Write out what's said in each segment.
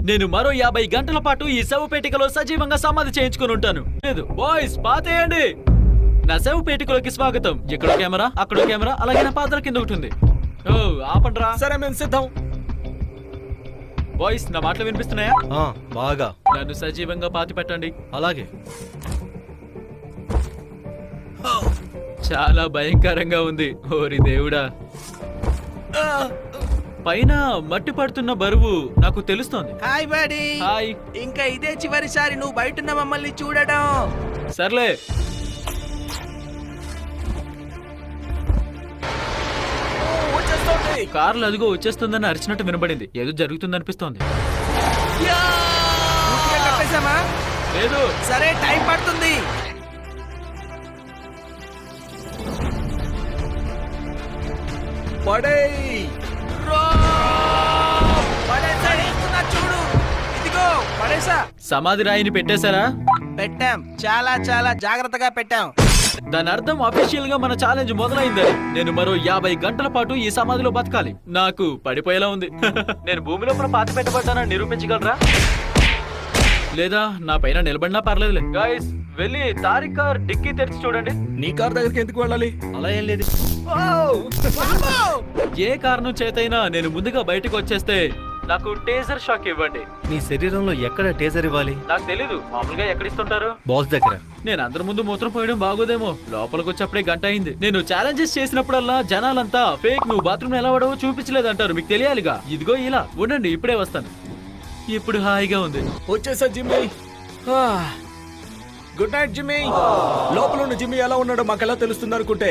నేను మరో 50 గంటల పాటు ఈ శవపేటికలో సజీవంగా సమాధి చేయించుకుని ఉంటాను. లేదు బాయ్స్, పాతేయండి. నా శవపేటికలోకి స్వాగతం. ఇక్కడ కెమెరా, అక్కడ కెమెరా, అలాగే నా పాత్ర కింద ఒకటి ఉంది. ఓ ఆపండ్రా. సరే మేము సిద్ధం. బాయ్స్, నా మాటలు వినిపిస్తున్నాయా? బాగా. నన్ను సజీవంగా పాతి పెట్టండి. అలాగే. చాలా భయంకరంగా ఉంది. ఓరి దేవుడా. పైన మట్టి పడుతున్న బరువు నాకు తెలుస్తోంది. Hi body. హాయ్. ఇంకా ఇదే చివరిసారి నువ్వు బయటున్న మమ్మల్ని చూడడం. సర్లే. కార్లు అదిగో వచ్చేస్తుందని అరిచినట్టు వినబడింది. ఏదో జరుగుతుందనిపిస్తోంది. కప్పేశామా? లేదు. సరే, టైం పడుతుంది. చూడు, ఇదిగో పడేసా. సమాధి రాయిని పెట్టేశారా? పెట్టాం, చాలా చాలా జాగ్రత్తగా పెట్టాం. దాని అర్థం అఫీషియల్ గా మన ఛాలెంజ్ మొదలైందని. నేను మరో 50 గంటల పాటు ఈ సమాధిలో బతకాలి. నాకు పడిపోయేలా ఉంది. నేను భూమి లోపల పాతి పెట్టబడ్డానని నిరూపించగలరా? లేదా నా పైన నిలబడినా పర్లేదులే. గాయ్స్, వెళ్ళి తారిక్ కార్ డిక్కీ తెరిచి చూడండి. నీ కార్ దగ్గరికి ఎందుకు వెళ్ళాలి? అలా ఏం లేదు. ఏ కారణం చేతైనా నేను ముందుగా బయటకు వచ్చేస్తే నాకు టేజర్ షాక్ ఇవ్వండి. నీ శరీరంలో ఎక్కడ టేజర్ ఇవ్వాలి? నాకు తెలీదు. మామూలుగా ఎక్కడ ఇస్తుంటారు? బాస్ దగ్గర. నేను అందరి ముందు మూత్రం పోయడం బాగోదేమో. లోపలికి వచ్చేప్పుడే గంట అయింది. నేను ఛాలెంజెస్ చేసినప్పుడల్లా జనాలంతా ఫేక్, నువ్వు బాత్రూమ్ ఎలా వాడవో చూపించలేదంటారు. మీకు తెలియాలిగా. ఇదిగో ఇలా ఉండండి, ఇప్పుడే వస్తాను. ఇప్పుడు హాయిగా ఉంది. వచ్చేసా జిమ్మీ. Good night Jimmy. లోపల ఉన్న జిమ్మీ ఎలా ఉన్నాడో మాకు ఎలా తెలుస్తుంది అనుకుంటే,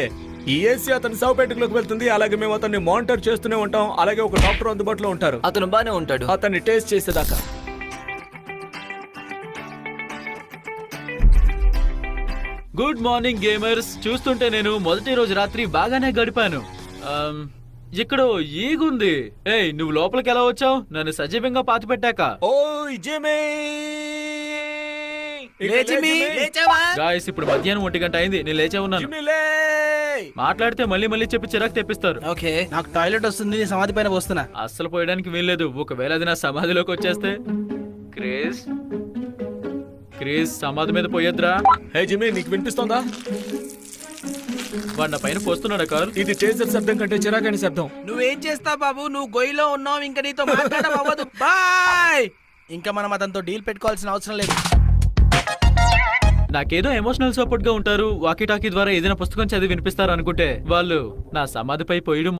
ఈ ఏసీ అతని శవపేటలోకి వెళ్తుంది. అలాగే మేము అతన్ని మానిటర్ చేస్తూనే ఉంటాం. అలాగే ఒక డాక్టర్ అందుబాటులో ఉంటారు. అతను బానే ఉంటాడు. అతన్ని టేస్ట్ చేసేదాకా. Good morning gamers. చూస్తుంటే నేను మొదటి రోజు రాత్రి బాగానే గడిపాను. ఇక్కడ ఈగుంది. ఏయ్, నువ్వు లోపలికి ఎలా వచ్చావు? నన్ను సజీవంగా పాతి పెట్టాక. ఓయ్ జిమ్మీ. గాయ్స్, ఇప్పుడు మధ్యాహ్నం 1 గంట అయింది. నేను లేచే ఉన్నాను. మాట్లాడితే మళ్ళీ మళ్ళీ చెప్పి చిరాకు తెప్పిస్తారు. ఓకే, నాకు టాయిలెట్ వస్తుంది. సమాధి పైన వస్తున్నా. అస్సలు పోయడానికి వీల్లేదు. ఒకవేళ అది నా సమాధిలోకి వచ్చేస్తే. క్రేజ్ క్రేజ్ సమాధి మీద పోయొద్దురా. హే జిమ్మీ, నీకు వినిపిస్తోందా? వాడు నా పైన పోస్తున్నాడా కారు? ఇది టేజర్ శబ్దం కంటే చిరాకని శబ్దం. నువ్వేం చేస్తావు బాబు? నువ్వు గొయ్యిలో ఉన్నావు. ఇంకా నీతో మాట్లాడడం అవ్వదు. బాయ్. ఇంకా మనం అతనితో డీల్ పెట్టుకోవాల్సిన అవసరం లేదు. నాకేదో ఎమోషనల్ సపోర్ట్ గా ఉంటారు. వాకీ టాకీ ద్వారా ఏదైనా పుస్తకం చదివి వినిపిస్తారు అనుకుంటే వాళ్ళు నా సమాధిపై పోయడం